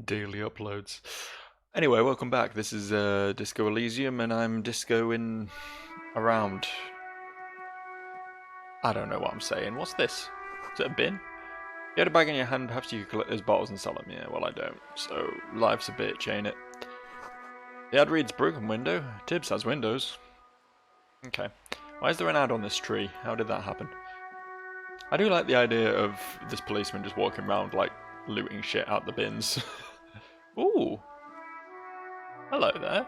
Daily uploads. Anyway, welcome back. This is Disco Elysium, and I'm discoing around. I don't know what I'm saying. What's this? Is it a bin? You had a bag in your hand, perhaps you could collect those bottles and sell them. Yeah, well, I don't. So, life's a bitch, ain't it? The ad reads broken window. Tibbs has windows. Okay. Why is there an ad on this tree? How did that happen? I do like the idea of this policeman just walking around, like, looting shit out the bins. Ooh. Hello there.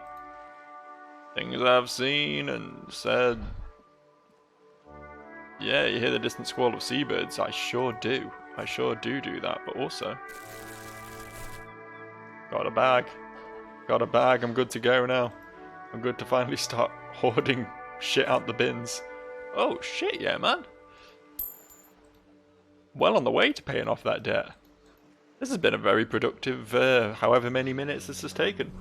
Things I've seen and said. Yeah, you hear the distant squall of seabirds. I sure do. I sure do that, but also... Got a bag. Got a bag, I'm good to go now. I'm good to finally start hoarding shit out the bins. Oh, shit, yeah, man. Well on the way to paying off that debt. This has been a very productive, however many minutes this has taken.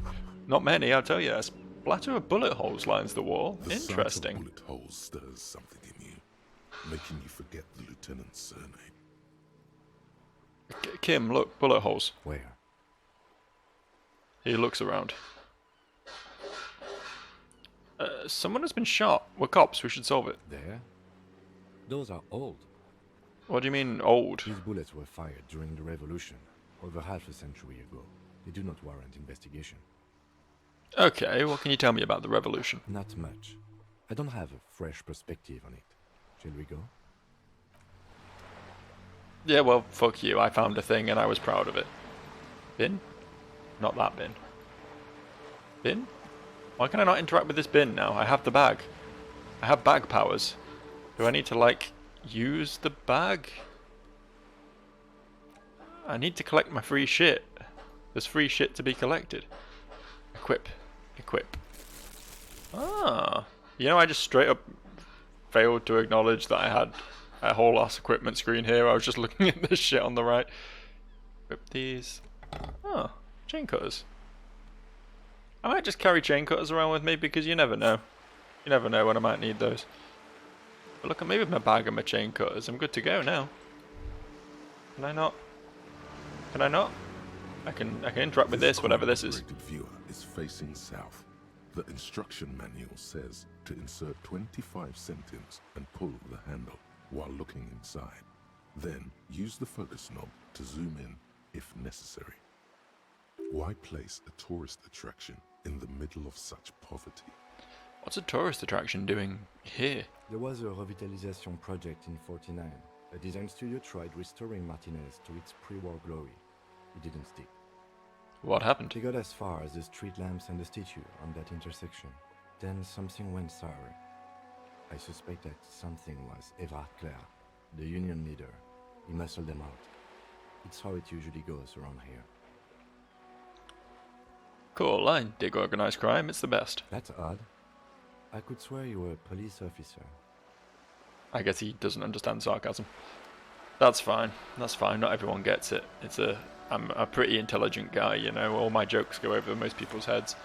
Not many, I'll tell you. A splatter of bullet holes lines the wall. The Interesting. sight of bullet holes stirs something in you, making you forget the lieutenant's surname. Kim, look, bullet holes. Where? He looks around. Someone has been shot. We're cops, we should solve it. There? Those are old. What do you mean, old? These bullets were fired during the revolution, over half a century ago. They do not warrant investigation. Okay, what can you tell me about the revolution? Not much. I don't have a fresh perspective on it. Shall we go? Yeah, well, fuck you. I found a thing and I was proud of it. Bin? Not that bin. Bin? Why can I not interact with this bin now? I have the bag. I have bag powers. Do I need to, like, use the bag? I need to collect my free shit. There's free shit to be collected. Equip. Equip. Ah. You know, I just straight up failed to acknowledge that I had a whole ass equipment screen here. I was just looking at this shit on the right. Equip these. Oh, chain cutters. I might just carry chain cutters around with me because you never know. You never know when I might need those. But look at me with my bag and my chain cutters. I'm good to go now. Can I not? Can I not? I can interact with this, whatever this is. The viewer is facing south. The instruction manual says to insert 25 centimes and pull the handle while looking inside. Then use the focus knob to zoom in if necessary. Why place a tourist attraction in the middle of such poverty? What's a tourist attraction doing here? There was a revitalization project in '49. A design studio tried restoring Martinez to its pre-war glory. It didn't stick. What happened? They got as far as the street lamps and the statue on that intersection. Then something went sour. I suspect that something was Everard Clare, the union leader. He muscled them out. It's how it usually goes around here. Cool, I dig organized crime, it's the best. That's odd. I could swear you were a police officer. I guess he doesn't understand sarcasm. That's fine, not everyone gets it. I'm a pretty intelligent guy, you know, all my jokes go over most people's heads.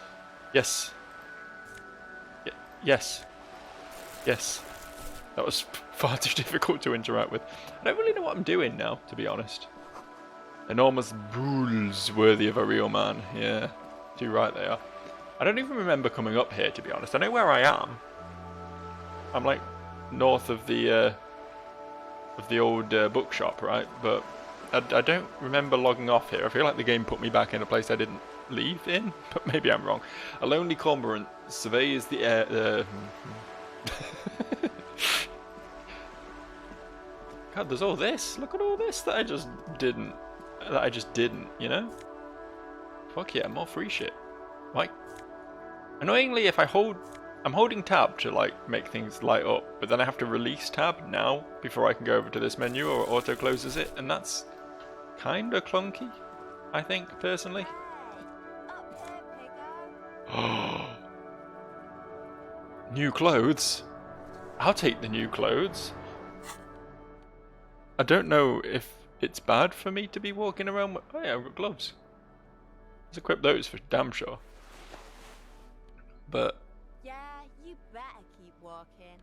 Yes. Yes. Yes. That was far too difficult to interact with. I don't really know what I'm doing now, to be honest. Enormous bulls worthy of a real man, yeah. Too right they are. I don't even remember coming up here, to be honest. I know where I am. I'm like north of the old bookshop, right? But I don't remember logging off here. I feel like the game put me back in a place I didn't leave in, but maybe I'm wrong. A lonely cormorant surveys the air. God, there's all this. Look at all this that I just didn't. You know? Fuck yeah, more free shit. Like, annoyingly, if I'm holding tab to like make things light up, but then I have to release tab now before I can go over to this menu, or it auto closes it, and that's kinda clunky, I think, personally. Oh, new clothes. I'll take the new clothes. I don't know if it's bad for me to be walking around with... Oh yeah, I've got gloves. Let's equip those for damn sure. But... Yeah, you better keep walking.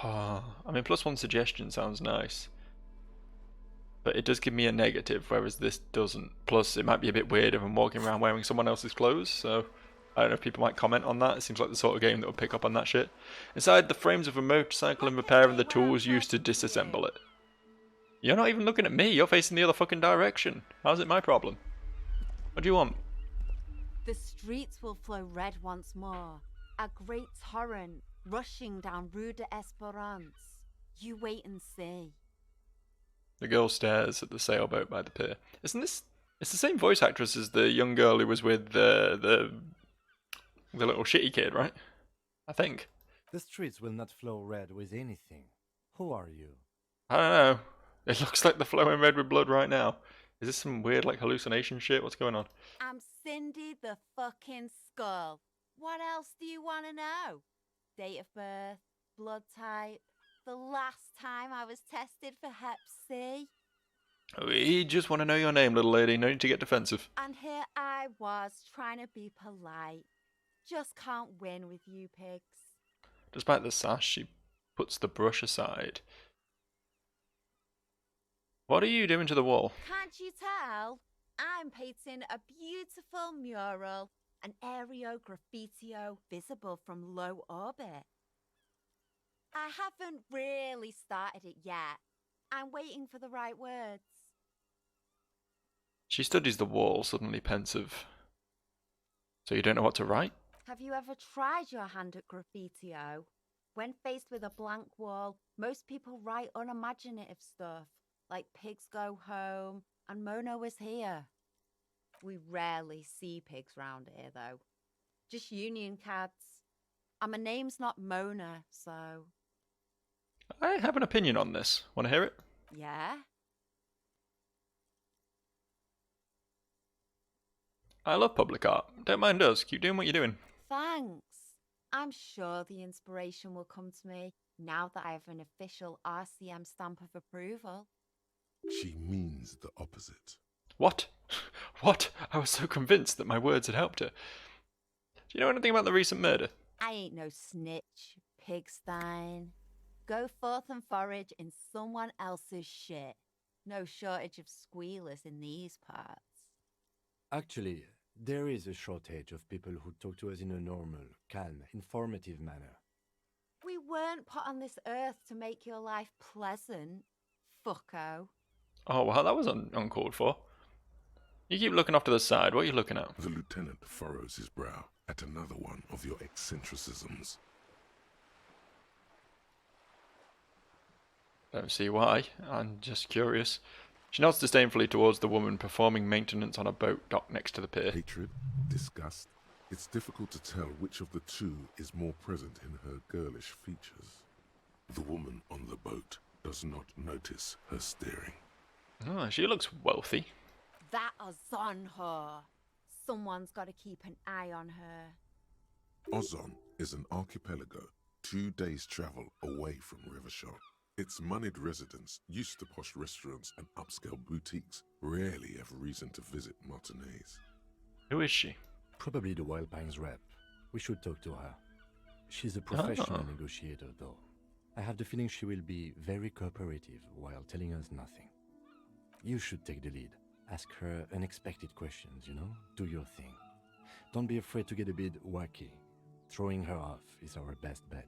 I mean, +1 suggestion sounds nice. but it does give me a negative, whereas this doesn't. Plus, it might be a bit weird if I'm walking around wearing someone else's clothes, so I don't know if people might comment on that. It seems like the sort of game that would pick up on that shit. Inside the frames of a motorcycle and repairing the tools used to disassemble it. You're not even looking at me, you're facing the other fucking direction. How's it my problem? What do you want? The streets will flow red once more. A great torrent rushing down Rue de Esperance. You wait and see. The girl stares at the sailboat by the pier. Isn't this... It's the same voice actress as the young girl who was with the little shitty kid, right? I think. The streets will not flow red with anything. Who are you? I don't know. It looks like they're flowing red with blood right now. Is this some weird, like, hallucination shit? What's going on? I'm Cindy the fucking Skull. What else do you want to know? Date of birth, blood type, the last time I was tested for Hep C. We just want to know your name, little lady. No need to get defensive. And here I was trying to be polite. Just can't win with you pigs. Despite the sash, she puts the brush aside. What are you doing to the wall? Can't you tell? I'm painting a beautiful mural, an aereo graffitio visible from low orbit. I haven't really started it yet. I'm waiting for the right words. She studies the wall, suddenly pensive. So you don't know what to write? Have you ever tried your hand at graffitio? When faced with a blank wall, most people write unimaginative stuff, like pigs go home and Mona was here. We rarely see pigs round here, though. Just union cads. And my name's not Mona, so... I have an opinion on this. Want to hear it? Yeah? I love public art. Don't mind us. Keep doing what you're doing. Thanks. I'm sure the inspiration will come to me now that I have an official RCM stamp of approval. She means the opposite. What? What? I was so convinced that my words had helped her. Do you know anything about the recent murder? I ain't no snitch, pigstein. Go forth and forage in someone else's shit. No shortage of squealers in these parts. Actually, there is a shortage of people who talk to us in a normal, calm, informative manner. We weren't put on this earth to make your life pleasant, fucko. Oh, wow, that was uncalled for. You keep looking off to the side. What are you looking at? The lieutenant furrows his brow at another one of your eccentricisms. Don't see why. I'm just curious. She nods disdainfully towards the woman performing maintenance on a boat docked next to the pier. Hatred, disgust. It's difficult to tell which of the two is more present in her girlish features. The woman on the boat does not notice her staring. Oh, she looks wealthy. That is on her. Someone's got to keep an eye on her. Ozon is an archipelago 2 days' travel away from Rivershore. Its moneyed residents, used to posh restaurants and upscale boutiques, rarely have reason to visit Martinez. Who is she? Probably the Wild Pines rep. We should talk to her. She's a professional negotiator, though. I have the feeling she will be very cooperative while telling us nothing. You should take the lead. Ask her unexpected questions, you know? Do your thing. Don't be afraid to get a bit wacky. Throwing her off is our best bet.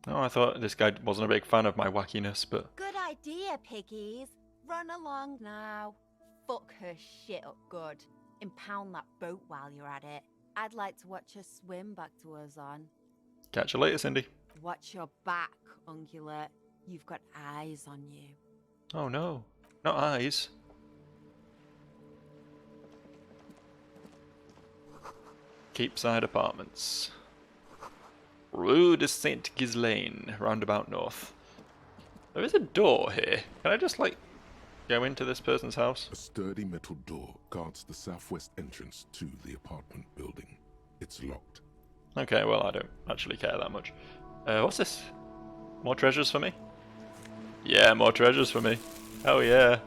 Oh, I thought this guy wasn't a big fan of my wackiness, but... Good idea, piggies. Run along now. Fuck her shit up good. Impound that boat while you're at it. I'd like to watch her swim back to Ozon. Catch you later, Cindy. Watch your back, ungulate. You've got eyes on you. Oh no, not eyes. Keepside Apartments. Rue de Saint Ghislaine, roundabout north. There is a door here. Can I just, like, go into this person's house? A sturdy metal door guards the southwest entrance to the apartment building. It's locked. Okay, well, I don't actually care that much. What's this? More treasures for me? Yeah, more treasures for me. Oh yeah.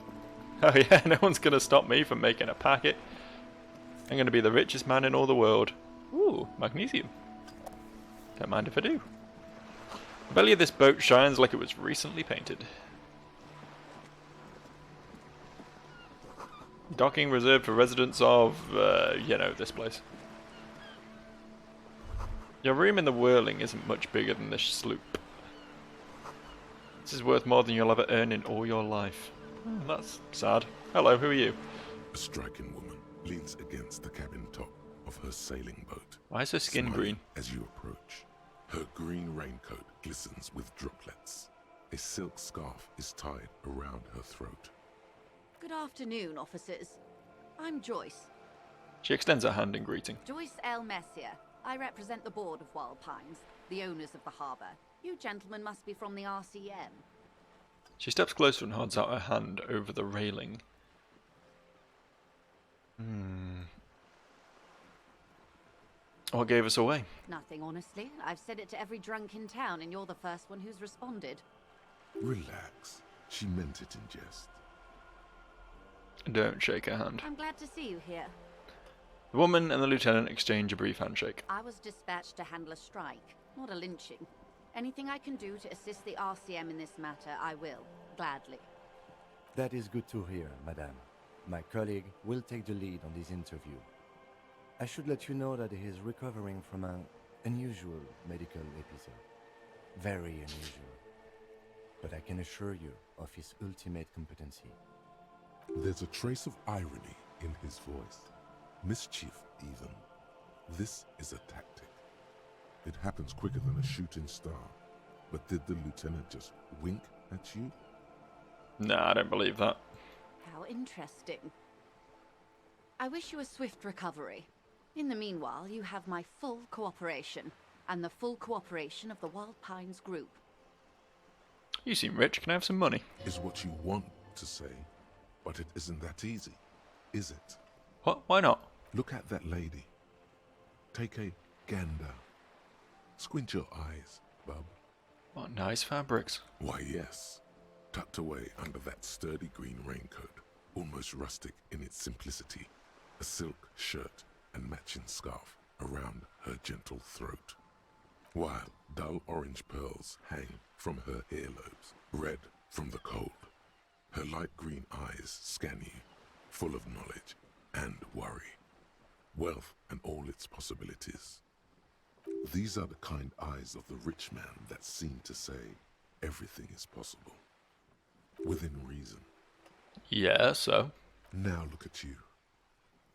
Oh yeah, no one's gonna stop me from making a packet. I'm gonna be the richest man in all the world. Ooh, magnesium. Don't mind if I do. The belly of this boat shines like it was recently painted. Docking reserved for residents of, this place. Your room in the Whirling isn't much bigger than this sloop. This is worth more than you'll ever earn in all your life. That's sad. Hello, who are you? A striking woman leans against the cabin top of her sailing boat. Why is her skin smiling green? As you approach, her green raincoat glistens with droplets. A silk scarf is tied around her throat. Good afternoon, officers. I'm Joyce. She extends her hand in greeting. Joyce L. Messier. I represent the board of Wild Pines, the owners of the harbour. You gentlemen must be from the RCM. She steps closer and holds out her hand over the railing. What gave us away? Nothing, honestly. I've said it to every drunk in town, and you're the first one who's responded. Relax. She meant it in jest. Don't shake her hand. I'm glad to see you here. The woman and the lieutenant exchange a brief handshake. I was dispatched to handle a strike, not a lynching. Anything I can do to assist the RCM in this matter, I will. Gladly. That is good to hear, madame. My colleague will take the lead on this interview. I should let you know that he is recovering from an unusual medical episode. Very unusual. But I can assure you of his ultimate competency. There's a trace of irony in his voice. Mischief, even. This is a tactic. It happens quicker than a shooting star. But did the lieutenant just wink at you? Nah, I don't believe that. How interesting. I wish you a swift recovery. In the meanwhile, you have my full cooperation, and the full cooperation of the Wild Pines group. You seem rich. Can I have some money? Is what you want to say, but it isn't that easy, is it? What? Why not? Look at that lady. Take a gander. Squint your eyes, bub. What nice fabrics. Why, yes. Tucked away under that sturdy green raincoat, almost rustic in its simplicity, a silk shirt and matching scarf around her gentle throat, while dull orange pearls hang from her earlobes, red from the cold. Her light green eyes scan you, full of knowledge and worry, wealth and all its possibilities. These are the kind eyes of the rich man that seem to say everything is possible, within reason. Yeah, so? Now look at you,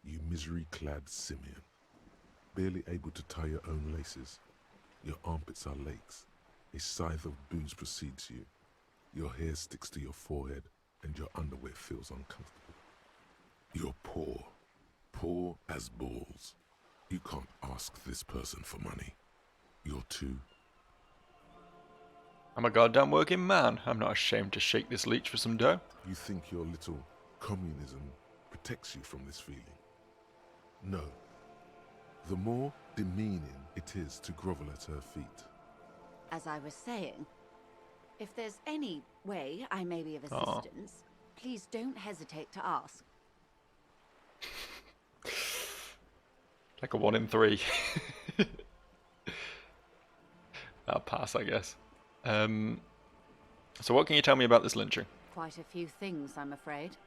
you misery-clad simian, barely able to tie your own laces. Your armpits are lakes. A scythe of booze precedes you. Your hair sticks to your forehead, and your underwear feels uncomfortable. You're poor, poor as balls. You can't ask this person for money. You're too. I'm a goddamn working man. I'm not ashamed to shake this leech for some dough. You think your little communism protects you from this feeling? No. The more demeaning it is to grovel at her feet. As I was saying, if there's any way I may be of assistance, please don't hesitate to ask. Like a 1 in 3. I'll pass, I guess. So what can you tell me about this lynching? Quite a few things, I'm afraid.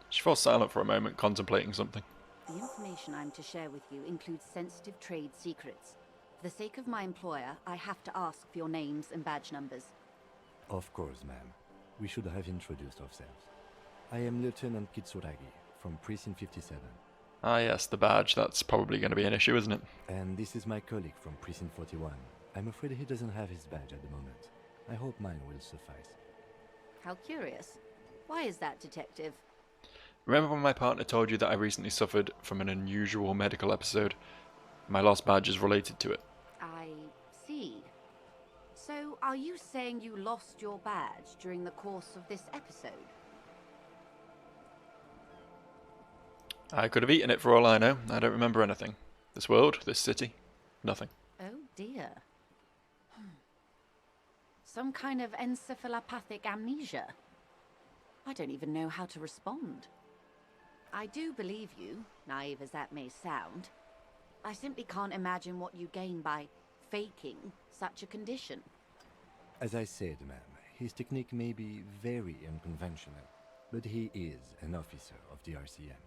She falls silent for a moment, contemplating something. The information I'm to share with you includes sensitive trade secrets. For the sake of my employer, I have to ask for your names and badge numbers. Of course, ma'am. We should have introduced ourselves. I am Lieutenant Kitsuragi from Precinct 57. Ah yes, the badge. That's probably going to be an issue, isn't it? And this is my colleague from Precinct 41. I'm afraid he doesn't have his badge at the moment. I hope mine will suffice. How curious. Why is that, Detective? Remember when my partner told you that I recently suffered from an unusual medical episode? My lost badge is related to it. I see. So, are you saying you lost your badge during the course of this episode? I could have eaten it for all I know. I don't remember anything. This world, this city, nothing. Oh dear. Some kind of encephalopathic amnesia. I don't even know how to respond. I do believe you, naive as that may sound. I simply can't imagine what you gain by faking such a condition. As I said, ma'am, his technique may be very unconventional, but he is an officer of the RCM.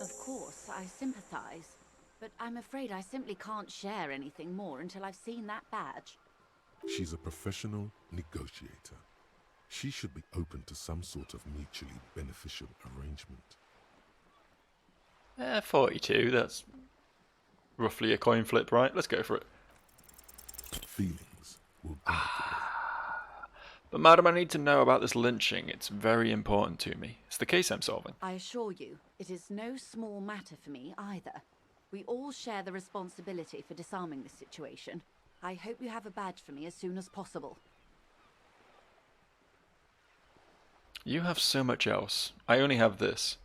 Of course, I sympathize. But I'm afraid I simply can't share anything more until I've seen that badge. She's a professional negotiator. She should be open to some sort of mutually beneficial arrangement. 42, that's roughly a coin flip, right? Let's go for it. Feelings will guide the way. But madam, I need to know about this lynching. It's very important to me. It's the case I'm solving. I assure you, it is no small matter for me either. We all share the responsibility for disarming this situation. I hope you have a badge for me as soon as possible. You have so much else. I only have this.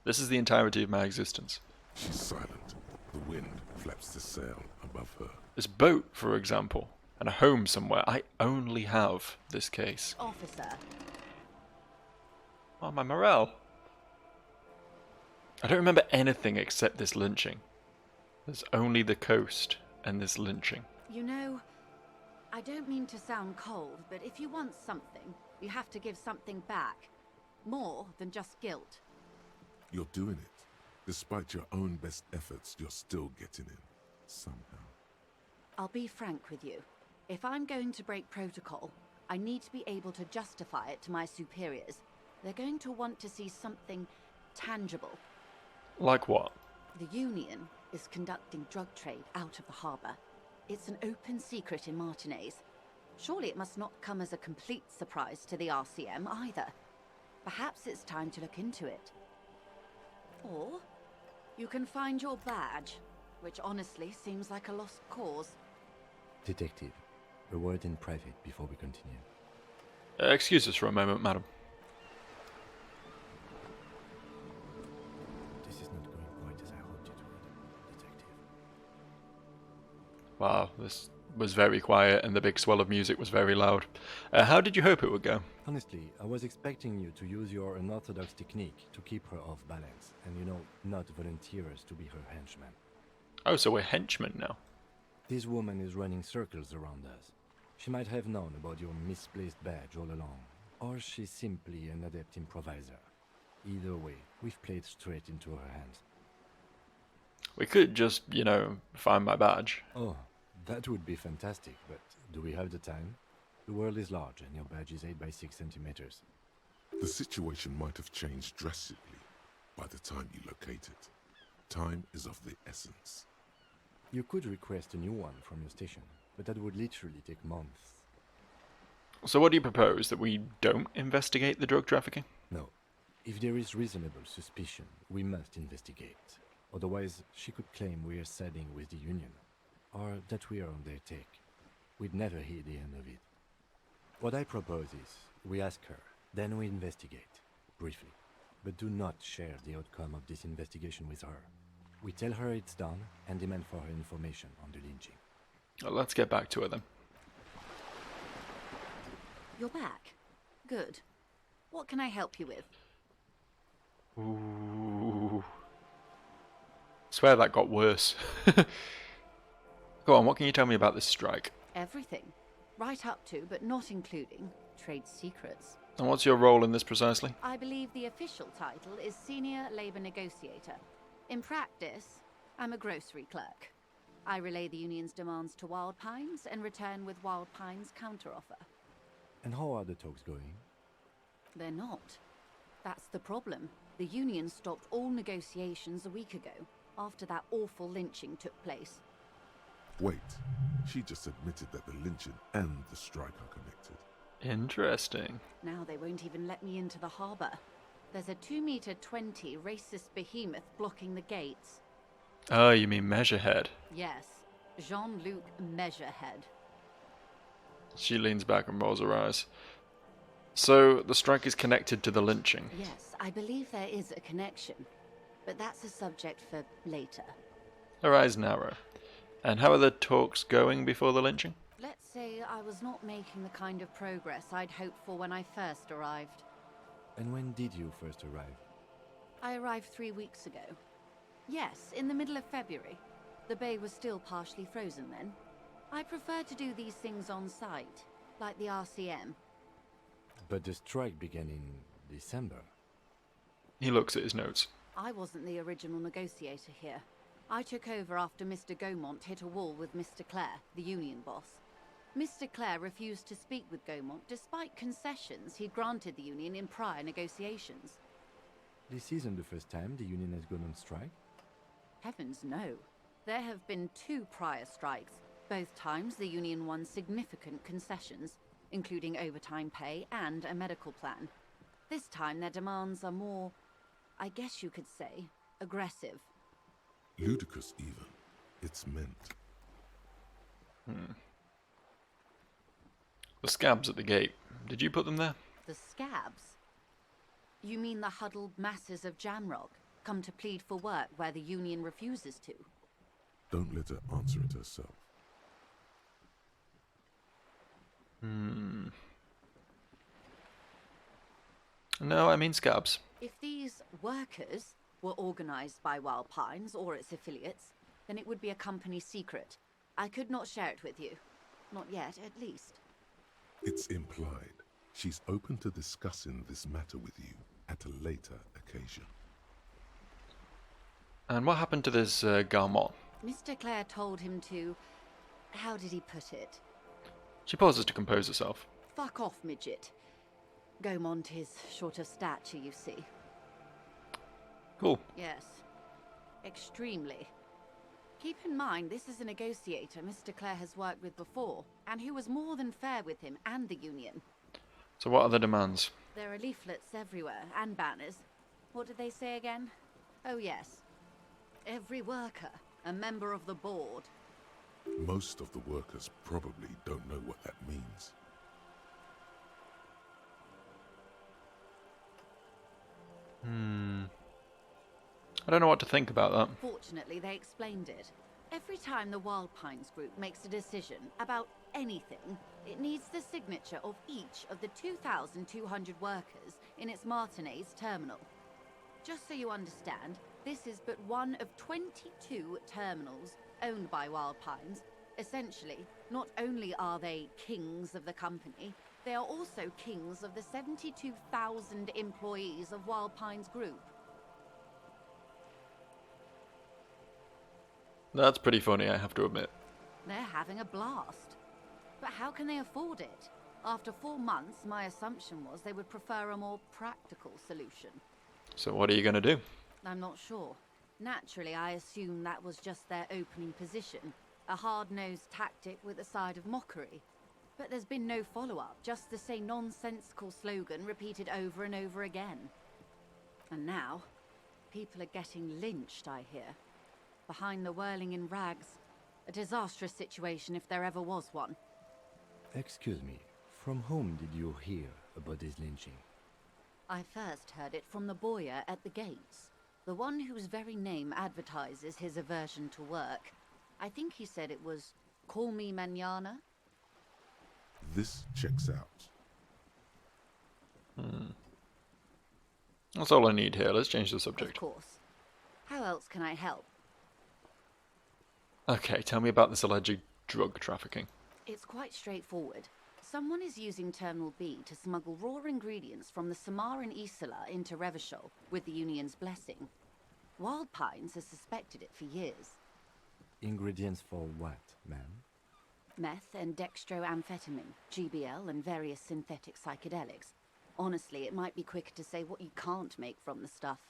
This is the entirety of my existence. She's silent. The wind flaps the sail above her. This boat, for example, and a home somewhere. I only have this case. Officer. Oh, my morale. I don't remember anything except this lynching. There's only the coast and this lynching. You know, I don't mean to sound cold, but if you want something, you have to give something back. More than just guilt. You're doing it. Despite your own best efforts, you're still getting in. Somehow. I'll be frank with you. If I'm going to break protocol, I need to be able to justify it to my superiors. They're going to want to see something tangible. Like what? The Union is conducting drug trade out of the harbor. It's an open secret in Martinez. Surely it must not come as a complete surprise to the RCM either. Perhaps it's time to look into it. Or you can find your badge, which honestly seems like a lost cause. Detective, a word in private before we continue. Excuse us for a moment, madam. This is not going quite as I hoped it would, Detective. Wow, this was very quiet and the big swell of music was very loud. How did you hope it would go? Honestly, I was expecting you to use your unorthodox technique to keep her off balance, and not volunteer us to be her henchmen. Oh, so we're henchmen now. This woman is running circles around us. She might have known about your misplaced badge all along, or she's simply an adept improviser. Either way, we've played straight into her hands. We could just, find my badge. Oh, that would be fantastic, but do we have the time? The world is large and your badge is 8 by 6 centimeters. The situation might have changed drastically by the time you locate it. Time is of the essence. You could request a new one from your station, but that would literally take months. So what do you propose? That we don't investigate the drug trafficking? No. If there is reasonable suspicion, we must investigate. Otherwise, she could claim we are siding with the Union, or that we are on their take. We'd never hear the end of it. What I propose is, we ask her, then we investigate, briefly. But do not share the outcome of this investigation with her. We tell her it's done, and demand for her information on the lynching. Well, let's get back to it then. You're back. Good. What can I help you with? Ooh. Swear that got worse. Go on, what can you tell me about this strike? Everything. Right up to, but not including, trade secrets. And what's your role in this precisely? I believe the official title is Senior Labor Negotiator. In practice, I'm a grocery clerk. I relay the Union's demands to Wild Pines and return with Wild Pines' counteroffer. And how are the talks going? They're not. That's the problem. The Union stopped all negotiations a week ago, after that awful lynching took place. Wait, she just admitted that the lynching and the strike are connected. Interesting. Now they won't even let me into the harbour. There's a 2-meter-20 racist behemoth blocking the gates. Oh, you mean Measurehead. Yes, Jean-Luc Measurehead. She leans back and rolls her eyes. So, the strike is connected to the lynching? Yes, I believe there is a connection. But that's a subject for later. Her eyes narrow. And how are the talks going before the lynching? Let's say I was not making the kind of progress I'd hoped for when I first arrived. And when did you first arrive? I arrived 3 weeks ago. Yes, in the middle of February. The bay was still partially frozen then. I prefer to do these things on site, like the RCM. But the strike began in December. He looks at his notes. I wasn't the original negotiator here. I took over after Mr. Gaumont hit a wall with Mr. Clare, the union boss. Mr. Clare refused to speak with Gaumont despite concessions he'd granted the union in prior negotiations. This isn't the first time the union has gone on strike. Heavens no. There have been 2 prior strikes. Both times the union won significant concessions, including overtime pay and a medical plan. This time their demands are more, I guess you could say, aggressive. Ludicrous even. It's meant. The scabs at the gate. Did you put them there? The scabs? You mean the huddled masses of Jamrock, come to plead for work where the union refuses to? Don't let her answer it herself. No, I mean scabs. If these workers were organized by Wild Pines or its affiliates, then it would be a company secret. I could not share it with you. Not yet, at least. It's implied. She's open to discussing this matter with you at a later occasion. And what happened to this Gaumont? Mr. Clare told him to... how did he put it? She pauses to compose herself. Fuck off, midget. Gaumont is short of stature, you see. Cool. Yes. Extremely. Keep in mind, this is a negotiator Mr. Clare has worked with before, and who was more than fair with him and the union. So what are the demands? There are leaflets everywhere, and banners. What did they say again? Oh yes. Every worker, a member of the board. Most of the workers probably don't know what that means. I don't know what to think about that. Fortunately, they explained it. Every time the Wild Pines group makes a decision about anything, it needs the signature of each of the 2,200 workers in its Martinez terminal. Just so you understand, this is but one of 22 terminals owned by Wild Pines. Essentially, not only are they kings of the company, they are also kings of the 72,000 employees of Wild Pines Group. That's pretty funny, I have to admit. They're having a blast. But how can they afford it? After 4 months, my assumption was they would prefer a more practical solution. So what are you going to do? I'm not sure. Naturally, I assumed that was just their opening position, a hard-nosed tactic with a side of mockery. But there's been no follow-up, just the same nonsensical slogan repeated over and over again. And now, people are getting lynched, I hear. Behind the whirling in rags. A disastrous situation if there ever was one. Excuse me, from whom did you hear about this lynching? I first heard it from the bowyer at the gates. The one whose very name advertises his aversion to work. I think he said it was, "Call me mañana." This checks out. That's all I need here. Let's change the Of subject. course. How else can I help? Okay, tell me about this alleged drug trafficking. It's quite straightforward. Someone is using Terminal B to smuggle raw ingredients from the Samar and Isola into Revachol with the Union's blessing. Wild Pines has suspected it for years. Ingredients for what, ma'am? Meth and dextroamphetamine, GBL and various synthetic psychedelics. Honestly, it might be quicker to say what you can't make from the stuff.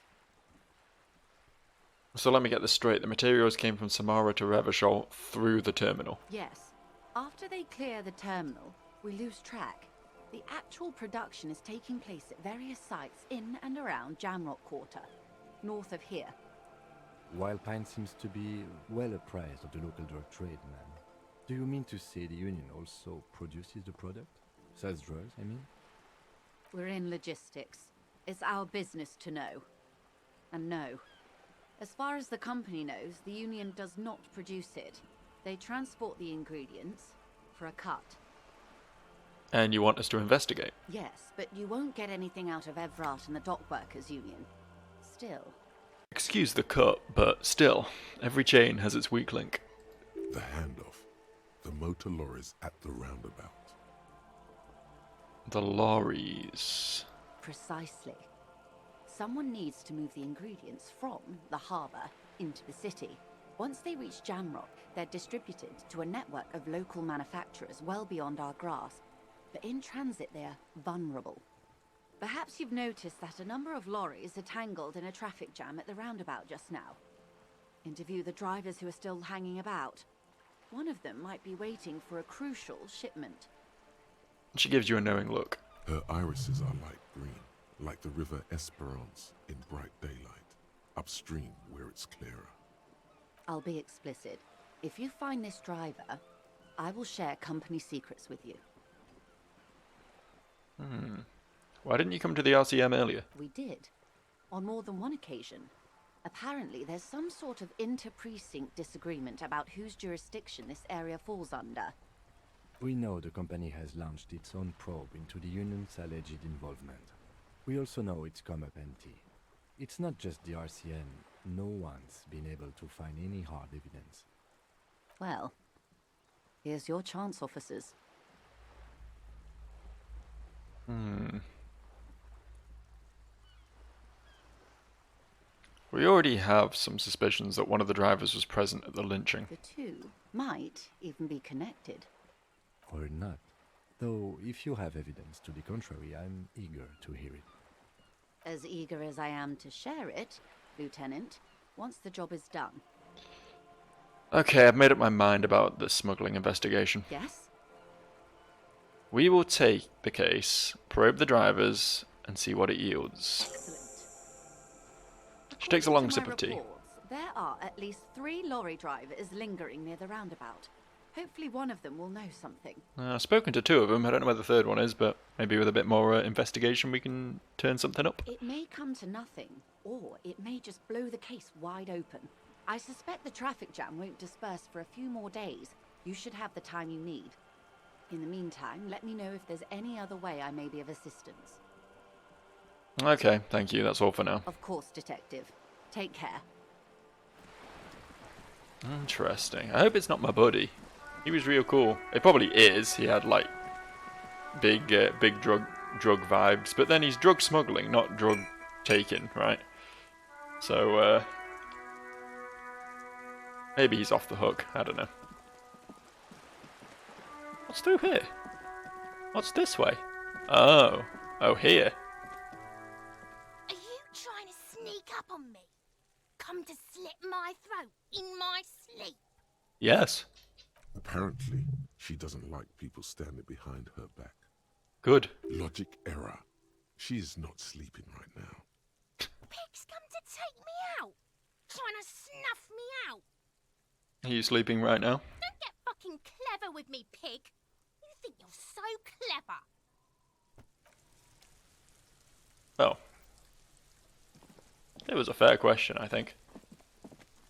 So let me get this straight. The materials came from Samara to Revachol through the terminal. Yes. After they clear the terminal, we lose track. The actual production is taking place at various sites in and around Jamrock Quarter, north of here. Wild Pine seems to be well apprised of the local drug trade, ma'am. Do you mean to say the Union also produces the product? Sells drugs, I mean? We're in logistics. It's our business to know. And no. As far as the company knows, the Union does not produce it. They transport the ingredients for a cut. And you want us to investigate? Yes, but you won't get anything out of Evrat and the Dock Workers Union. Still. Excuse the cut, but still, every chain has its weak link. The handoff. The motor lorries at the roundabout. The lorries. Precisely. Someone needs to move the ingredients from the harbour into the city. Once they reach Jamrock, they're distributed to a network of local manufacturers well beyond our grasp. But in transit, they're vulnerable. Perhaps you've noticed that a number of lorries are tangled in a traffic jam at the roundabout just now. Interview the drivers who are still hanging about. One of them might be waiting for a crucial shipment. She gives you a knowing look. Her irises are light green, like the river Esperance in bright daylight, upstream where it's clearer. I'll be explicit. If you find this driver, I will share company secrets with you. Why didn't you come to the RCM earlier? We did. On more than one occasion. Apparently, there's some sort of inter-precinct disagreement about whose jurisdiction this area falls under. We know the company has launched its own probe into the Union's alleged involvement. We also know it's come up empty. It's not just the RCM. No one's been able to find any hard evidence. Well, here's your chance, officers. We already have some suspicions that one of the drivers was present at the lynching. The two might even be connected. Or not. Though, if you have evidence to the contrary, I'm eager to hear it. As eager as I am to share it, Lieutenant, once the job is done. Okay, I've made up my mind about the smuggling investigation. Yes? We will take the case, probe the drivers, and see what it yields. Excellent. She takes a long According sip to my of tea. reports, there are at least 3 lorry drivers lingering near the roundabout. Hopefully one of them will know something. I've spoken to 2 of them. I don't know where the third one is, but maybe with a bit more investigation we can turn something up. It may come to nothing, or it may just blow the case wide open. I suspect the traffic jam won't disperse for a few more days. You should have the time you need. In the meantime, let me know if there's any other way I may be of assistance. Okay, thank you. That's all for now. Of course, Detective. Take care. Interesting. I hope it's not my buddy. He was real cool. It probably is. He had like big drug vibes, but then he's drug smuggling, not drug taking, right? So maybe he's off the hook. I don't know. What's through here? What's this way? Oh, here. Are you trying to sneak up on me? Come to slit my throat in my sleep? Yes. Apparently, she doesn't like people standing behind her back. Good. Logic error. She is not sleeping right now. Pig's come to take me out. Trying to snuff me out. Are you sleeping right now? Don't get fucking clever with me, pig. You think you're so clever. Oh. It was a fair question, I think.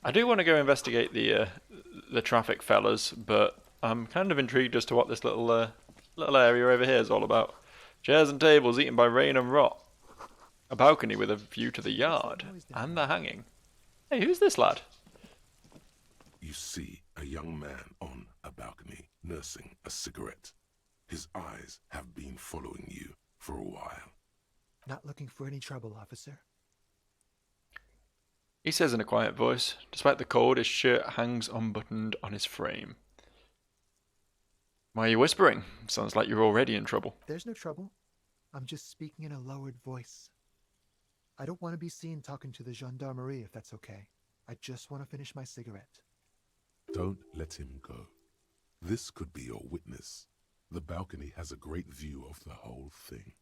I do want to go investigate the traffic fellas, but I'm kind of intrigued as to what this little area over here is all about. Chairs and tables eaten by rain and rot. A balcony with a view to the yard. And the hanging. Hey, who's this lad? You see a young man on a balcony nursing a cigarette. His eyes have been following you for a while. Not looking for any trouble, officer. He says in a quiet voice. Despite the cold, his shirt hangs unbuttoned on his frame. Why are you whispering? Sounds like you're already in trouble. There's no trouble. I'm just speaking in a lowered voice. I don't want to be seen talking to the gendarmerie if that's okay. I just want to finish my cigarette. Don't let him go. This could be your witness. The balcony has a great view of the whole thing.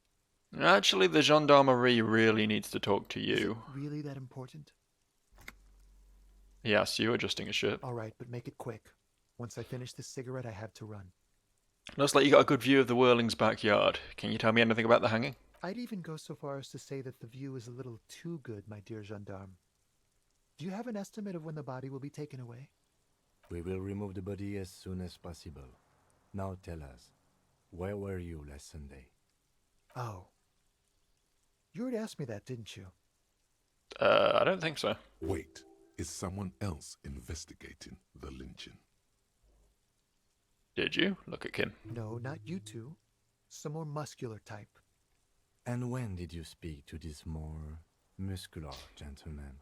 Actually, the gendarmerie really needs to talk to Is you. it really that important? He asks you, adjusting his shirt. All right, but make it quick. Once I finish this cigarette, I have to run. Looks like you got a good view of the Whirling's backyard. Can you tell me anything about the hanging? I'd even go so far as to say that the view is a little too good, my dear gendarme. Do you have an estimate of when the body will be taken away? We will remove the body as soon as possible. Now tell us, where were you last Sunday? Oh. You already asked me that, didn't you? I don't think so. Wait, is someone else investigating the lynching? Did you? Look at Kim. No, not you two. Some more muscular type. And when did you speak to this more muscular gentleman?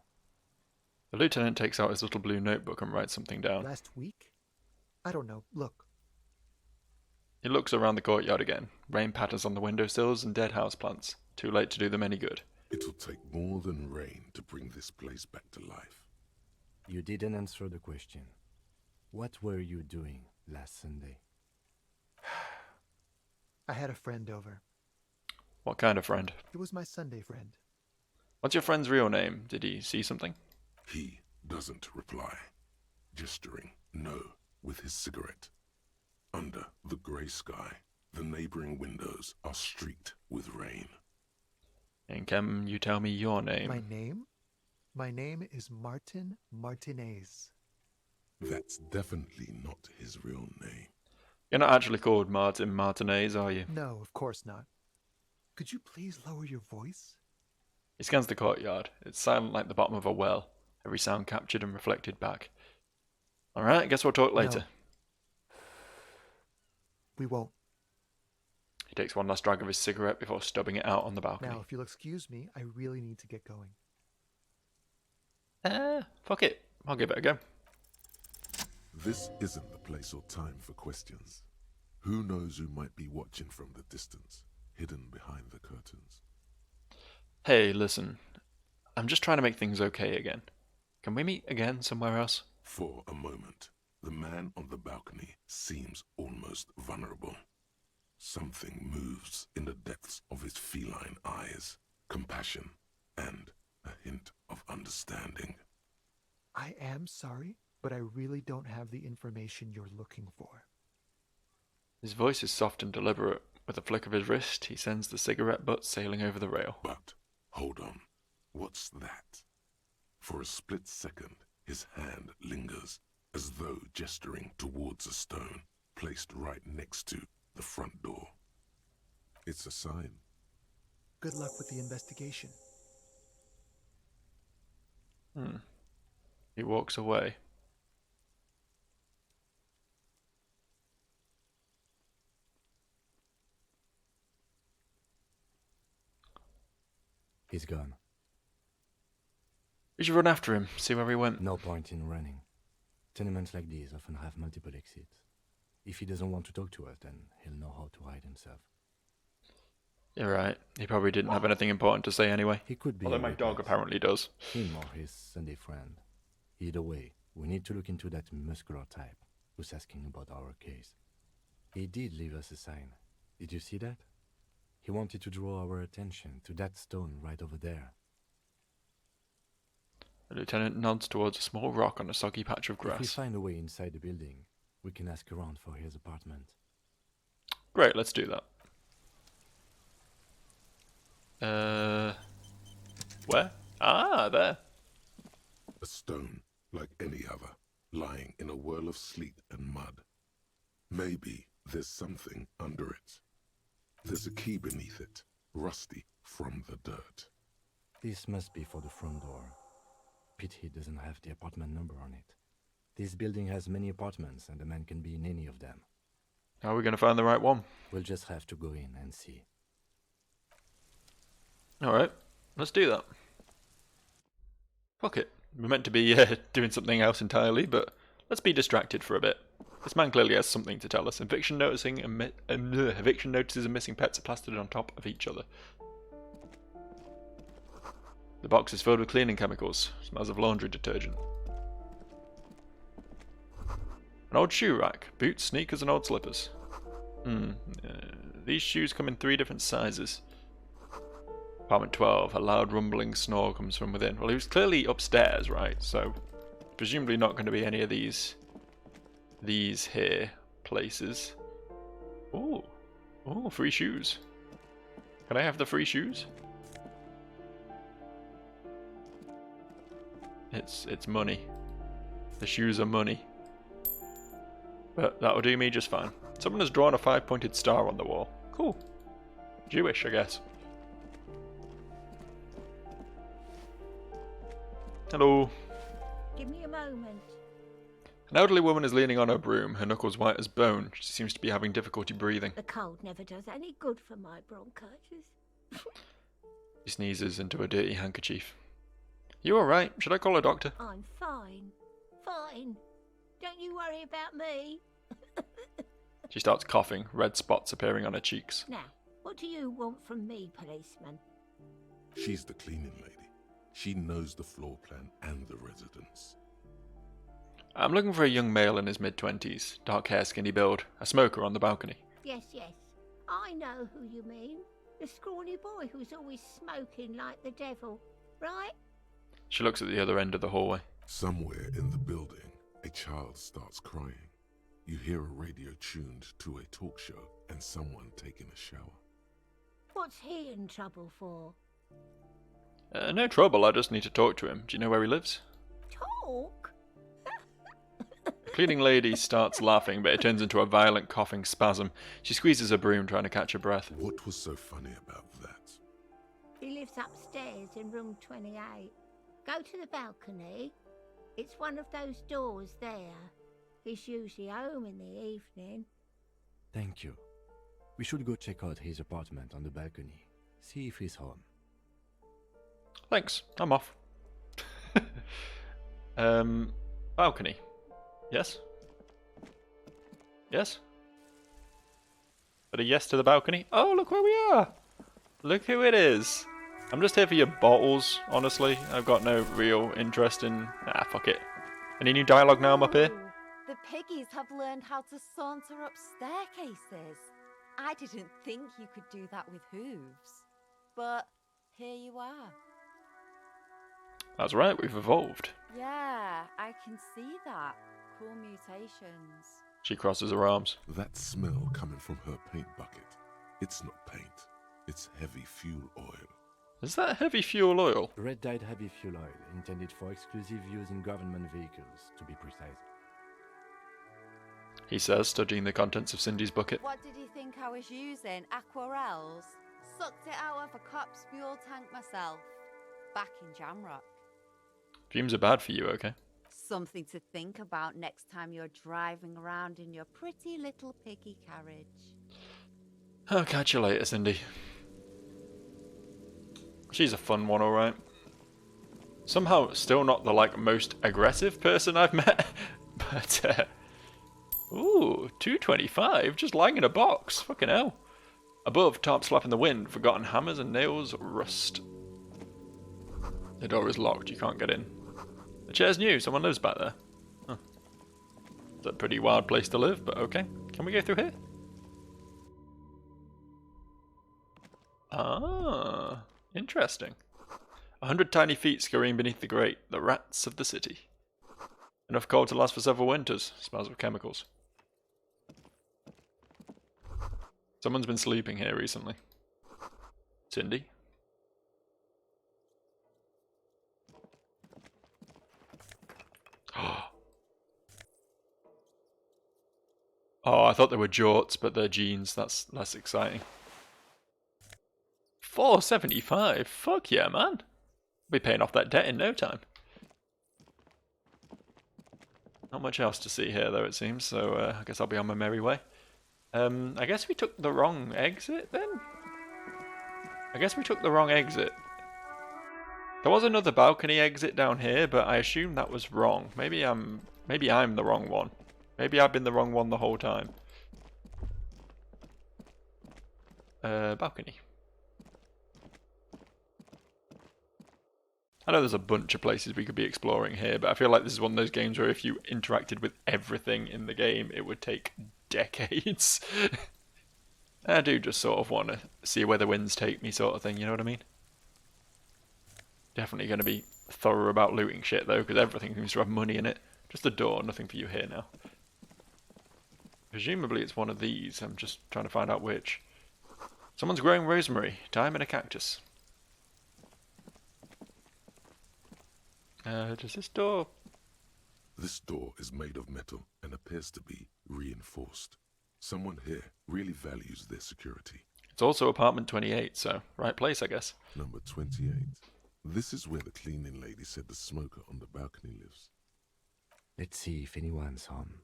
The lieutenant takes out his little blue notebook and writes something down. Last week? I don't know. Look. He looks around the courtyard again. Rain patters on the windowsills and dead houseplants. Too late to do them any good. It'll take more than rain to bring this place back to life. You didn't answer the question. What were you doing last Sunday? I had a friend over. What kind of friend? It was my Sunday friend. What's your friend's real name? Did he see something? He doesn't reply, gesturing no with his cigarette. Under the grey sky, the neighboring windows are streaked with rain. And can you tell me your name? My name? My name is Martin Martinez. That's definitely not his real name. You're not actually called Martin Martinez, are you? No, of course not. Could you please lower your voice? He scans the courtyard. It's silent like the bottom of a well. Every sound captured and reflected back. Alright, I guess we'll talk later. No. We won't. He takes one last drag of his cigarette before stubbing it out on the balcony. Now, if you'll excuse me, I really need to get going. Fuck it. I'll give it a go. This isn't the place or time for questions. Who knows who might be watching from the distance, hidden behind the curtains? Hey, listen. I'm just trying to make things okay again. Can we meet again somewhere else? For a moment, the man on the balcony seems almost vulnerable. Something moves in the depths of his feline eyes, compassion and a hint of understanding. I am sorry, but I really don't have the information you're looking for. His voice is soft and deliberate. With a flick of his wrist, he sends the cigarette butt sailing over the rail. But, hold on, what's that? For a split second, his hand lingers, as though gesturing towards a stone placed right next to the front door. It's a sign. Good luck with the investigation. He walks away. He's gone. We should run after him, see where he went. No point in running. Tenements like these often have multiple exits. If he doesn't want to talk to us, then he'll know how to hide himself. You're right. He probably didn't have anything important to say anyway. He could be. Although my dog apparently does. Him or his Sunday friend. Either way, we need to look into that muscular type who's asking about our case. He did leave us a sign. Did you see that? He wanted to draw our attention to that stone right over there. The lieutenant nods towards a small rock on a soggy patch of If we grass. find a way inside the building, we can ask around for his apartment. Great, let's do that. Where? Ah, there. A stone, like any other, lying in a whirl of sleet and mud. Maybe there's something under it. There's a key beneath it, rusty from the dirt. This must be for the front door. Pity doesn't have the apartment number on it. This building has many apartments and the man can be in any of them. How are we going to find the right one? We'll just have to go in and see. Alright, let's do that. Fuck it. We're meant to be doing something else entirely, but let's be distracted for a bit. This man clearly has something to tell us. Eviction notices and missing pets are plastered on top of each other. The box is filled with cleaning chemicals. Smells of laundry detergent. An old shoe rack. Boots, sneakers and old slippers. These shoes come in 3 different sizes. Apartment 12. A loud rumbling snore comes from within. Well, he was clearly upstairs, right? So, presumably not going to be any of these here places. Ooh. Ooh, free shoes. Can I have the free shoes? It's money. The shoes are money. But that'll do me just fine. Someone has drawn a 5-pointed star on the wall. Cool. Jewish, I guess. Hello. Give me a moment. An elderly woman is leaning on her broom, her knuckles white as bone. She seems to be having difficulty breathing. The cold never does any good for my bronchitis. He sneezes into a dirty handkerchief. You alright? Should I call a doctor? I'm fine. Fine. Don't you worry about me. She starts coughing, red spots appearing on her cheeks. Now, what do you want from me, policeman? She's the cleaning lady. She knows the floor plan and the residence. I'm looking for a young male in his mid-20s, dark hair, skinny build, a smoker on the balcony. Yes, yes. I know who you mean. The scrawny boy who's always smoking like the devil, right? She looks at the other end of the hallway. Somewhere in the building, a child starts crying. You hear a radio tuned to a talk show and someone taking a shower. What's he in trouble for? No trouble, I just need to talk to him. Do you know where he lives? Talk? The cleaning lady starts laughing, but it turns into a violent coughing spasm. She squeezes her broom, trying to catch her breath. What was so funny about that? He lives upstairs in room 28. Go to the balcony. It's one of those doors there. He's usually home in the evening. Thank you. We should go check out his apartment on the balcony. See if he's home. Thanks, I'm off. Balcony. Yes? Yes? But a yes to the balcony? Oh, look where we are! Look who it is! I'm just here for your bottles, honestly. I've got no real interest in... Ah, fuck it. Any new dialogue now I'm up here? Ooh, the piggies have learned how to saunter up staircases. I didn't think you could do that with hooves. But here you are. That's right, we've evolved. Yeah, I can see that. Cool mutations. She crosses her arms. That smell coming from her paint bucket. It's not paint. It's heavy fuel oil. Is that heavy fuel oil? Red-dyed heavy fuel oil, intended for exclusive use in government vehicles, to be precise. He says, studying the contents of Cindy's bucket. What did you think I was using? Aquarels? Sucked it out of a cop's fuel tank myself. Back in Jamrock. Fumes are bad for you, okay? Something to think about next time you're driving around in your pretty little piggy carriage. I'll catch you later, Cindy. She's a fun one, alright. Somehow still not the, most aggressive person I've met. But, ooh, 225, just lying in a box. Fucking hell. Above, tarp slap in the wind, forgotten hammers and nails rust. The door is locked, you can't get in. The chair's new, someone lives back there. Huh. It's a pretty wild place to live, but okay. Can we go through here? Ah, interesting. 100 tiny feet scurrying beneath the grate, the rats of the city. Enough coal to last for several winters. Smells of chemicals. Someone's been sleeping here recently. Cindy? Oh, I thought they were jorts, but they're jeans. That's less exciting. 475? Fuck yeah, man. I'll be paying off that debt in no time. Not much else to see here, though, it seems, so I guess I'll be on my merry way. I guess we took the wrong exit, then? I guess we took the wrong exit. There was another balcony exit down here, but I assume that was wrong. Maybe I'm the wrong one. Maybe I've been the wrong one the whole time. Balcony. I know there's a bunch of places we could be exploring here, but I feel like this is one of those games where if you interacted with everything in the game, it would take decades. I do just sort of want to see where the winds take me sort of thing, you know what I mean? Definitely going to be thorough about looting shit though, because everything seems to have money in it. Just the door, nothing for you here now. Presumably it's one of these, I'm just trying to find out which. Someone's growing rosemary, time in a cactus. Does this door... This door is made of metal and appears to be reinforced. Someone here really values their security. It's also apartment 28, so right place, I guess. Number 28. This is where the cleaning lady said the smoker on the balcony lives. Let's see if anyone's home.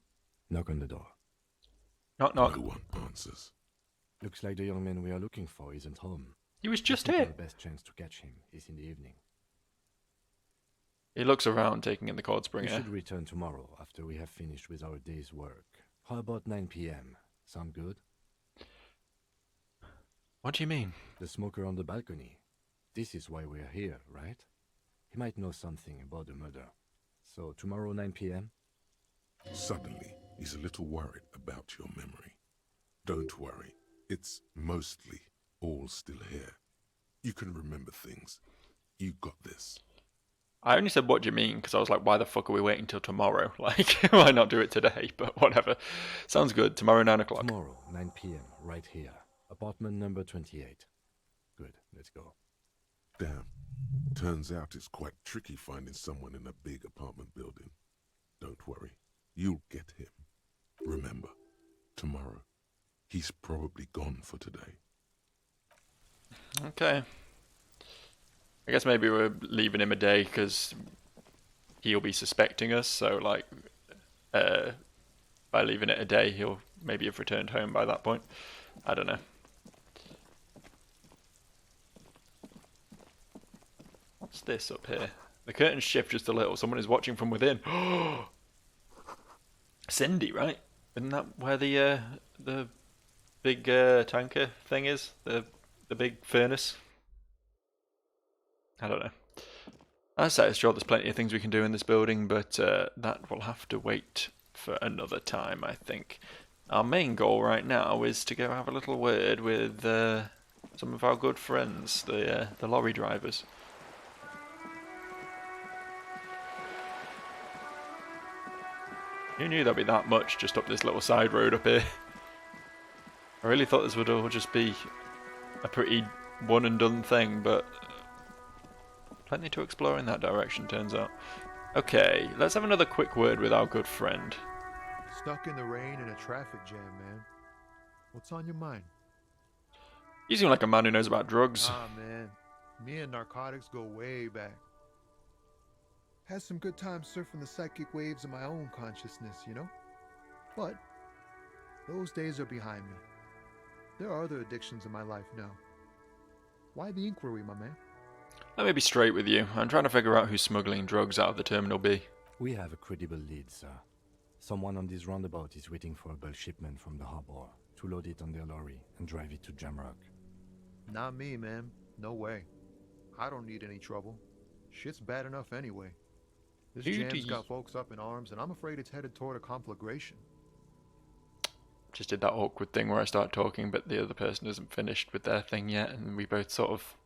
Knock on the door. Knock knock. No one answers. Looks like the young man we are looking for isn't home. He was just I think here. our best chance to catch him is in the evening. He looks around, taking in the Cold We Spring air. should return tomorrow after we have finished with our day's work. How about 9 p.m.? Sound good? What do you mean? The smoker on the balcony. This is why we're here, right? He might know something about the murder. So tomorrow 9 p.m.? Suddenly, he's a little worried about your memory. Don't worry. It's mostly all still here. You can remember things. You got this. I only said, what do you mean? Because I was like, why the fuck are we waiting till tomorrow? Like, why not do it today? But whatever. Sounds good. Tomorrow, 9 o'clock. Tomorrow, 9 p.m., right here. Apartment number 28. Good, let's go. Damn. Turns out it's quite tricky finding someone in a big apartment building. Don't worry. You'll get him. Remember, tomorrow. He's probably gone for today. Okay. I guess maybe we're leaving him a day because he'll be suspecting us. So, like, by leaving it a day, he'll maybe have returned home by that point. I don't know. What's this up here? The curtains shift just a little. Someone is watching from within. Cindy, right? Isn't that where the big tanker thing is? The big furnace? I don't know. As I said, sure, there's plenty of things we can do in this building, but that will have to wait for another time, I think. Our main goal right now is to go have a little word with some of our good friends, the lorry drivers. Who knew there'd be that much just up this little side road up here? I really thought this would all just be a pretty one and done thing, but plenty to explore in that direction, turns out. Okay, let's have another quick word with our good friend. Stuck in the rain in a traffic jam, man. What's on your mind? You seem like a man who knows about drugs. Ah, man. Me and narcotics go way back. Had some good times surfing the psychic waves of my own consciousness, you know? But those days are behind me. There are other addictions in my life now. Why the inquiry, my man? Let me be straight with you. I'm trying to figure out who's smuggling drugs out of the Terminal B. We have a credible lead, sir. Someone on this roundabout is waiting for a bulk shipment from the harbor to load it on their lorry and drive it to Jamrock. Not me, man. No way. I don't need any trouble. Shit's bad enough anyway. This Who do jam's you- got folks up in arms, and I'm afraid it's headed toward a conflagration. Just did that awkward thing where I start talking, but the other person isn't finished with their thing yet, and we both sort of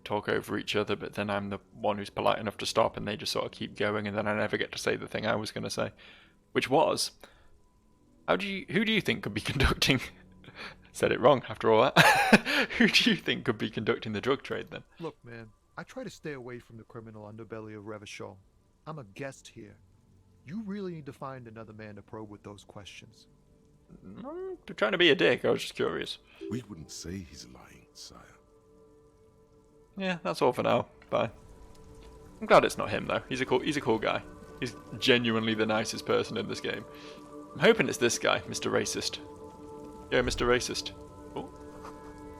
talk over each other. But then I'm the one who's polite enough to stop, and they just sort of keep going, and then I never get to say the thing I was going to say, which was, who do you think could be conducting? Said it wrong after all that. Who do you think could be conducting the drug trade then? Look, man, I try to stay away from the criminal underbelly of Revachol. I'm a guest here. You really need to find another man to probe with those questions. I'm trying to be a dick. I was just curious. We wouldn't say he's lying, sire. Yeah, that's all for now. Bye. I'm glad it's not him though. He's a cool guy. He's genuinely the nicest person in this game. I'm hoping it's this guy, Mr. Racist. Yeah, Mr. Racist. Oh.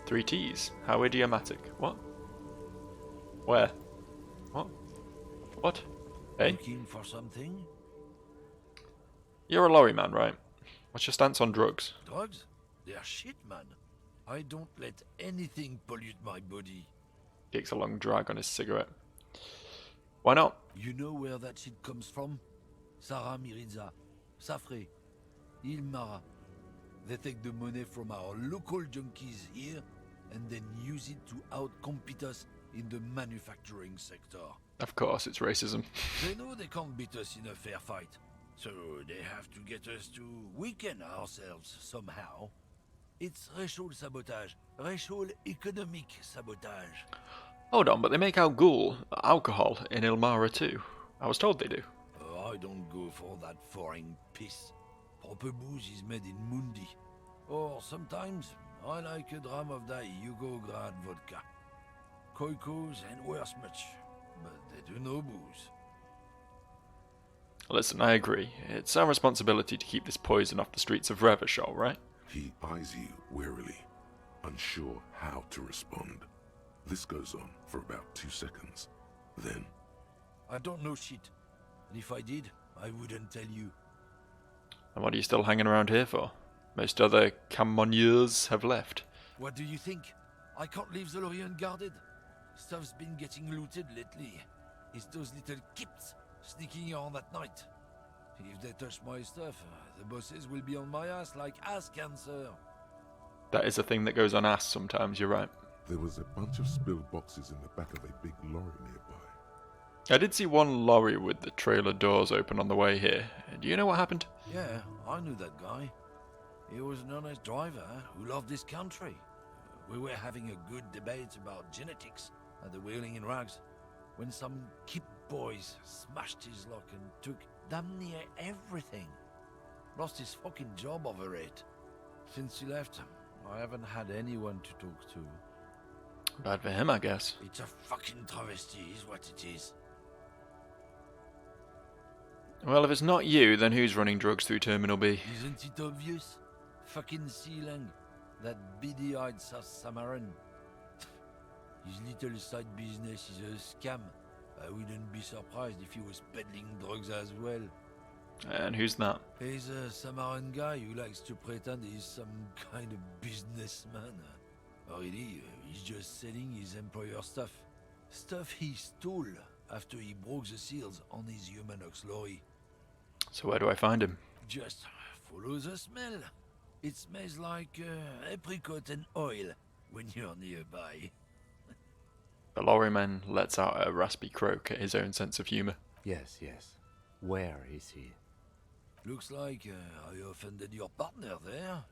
3 T's. How idiomatic. What? Where? What? What? Hey? Looking for something? You're a lorry man, right? What's your stance on drugs? Drugs? They're shit, man. I don't let anything pollute my body. Takes a long drag on his cigarette. Why not? You know where that shit comes from? Sarah Miriza, Safre, Ilmara. They take the money from our local junkies here and then use it to outcompete us in the manufacturing sector. Of course, it's racism. They know they can't beat us in a fair fight, so they have to get us to weaken ourselves somehow. It's racial sabotage, racial economic sabotage. Hold on, but they make alcohol in Ilmara too. I was told they do. I don't go for that foreign piss. Proper booze is made in Mundi. Or sometimes I like a dram of that Yugograd vodka. Koikos and worse much, but they do no booze. Listen, I agree. It's our responsibility to keep this poison off the streets of Revachol, right? He eyes you warily. unsure how to respond. This goes on for about 2 seconds. Then, I don't know shit. And if I did, I wouldn't tell you. And what are you still hanging around here for? Most other Camonniers have left. What do you think? I can't leave the lorry unguarded. Stuff's been getting looted lately. It's those little kips sneaking around at night. If they touch my stuff, the bosses will be on my ass like ass cancer. That is a thing that goes on ass sometimes, you're right. there was a bunch of spilled boxes in the back of a big lorry nearby. I did see one lorry with the trailer doors open on the way here. Do you know what happened? Yeah, I knew that guy. He was an honest driver who loved this country. We were having a good debate about genetics at the Wheeling in Rags when some Kip boys smashed his luck and took damn near everything. Lost his fucking job over it. Since he left, I haven't had anyone to talk to. Bad for him, I guess. It's a fucking travesty is what it is. Well, if it's not you, then who's running drugs through Terminal B? Isn't it obvious? Fucking Sealang, that beady-eyed South Samaran. His little side business is a scam. I wouldn't be surprised if he was peddling drugs as well. And who's that? He's a Samaran guy who likes to pretend he's some kind of businessman. Really, he's just selling his employer stuff. Stuff he stole after he broke the seals on his Humanox lorry. So where do I find him? Just follow the smell. It smells like apricot and oil when you're nearby. The lorryman lets out a raspy croak at his own sense of humour. Yes, yes. Where is he? Looks like I offended your partner there.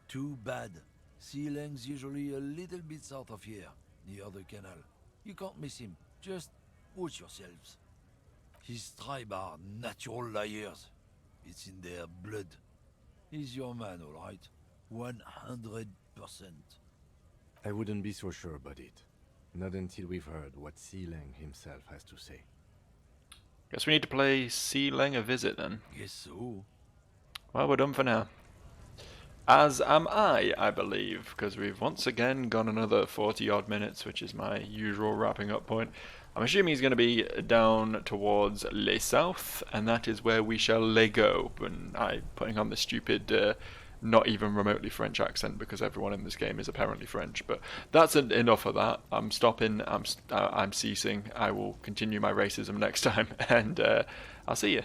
Too bad. Sealang's usually a little bit south of here, near the canal. You can't miss him. Just watch yourselves. His tribe are natural liars. It's in their blood. He's your man, all right. 100%. I wouldn't be so sure about it. Not until we've heard what Sealang himself has to say. Guess we need to play Sealang a visit then. Guess so. Well, we're done for now. As am I believe, because we've once again gone another 40 odd minutes, which is my usual wrapping up point. I'm assuming he's going to be down towards Les South, and that is where we shall Lego. And I'm putting on the stupid, not even remotely French accent because everyone in this game is apparently French. But that's enough of that. I'm stopping. I'm ceasing. I will continue my racism next time, and I'll see you.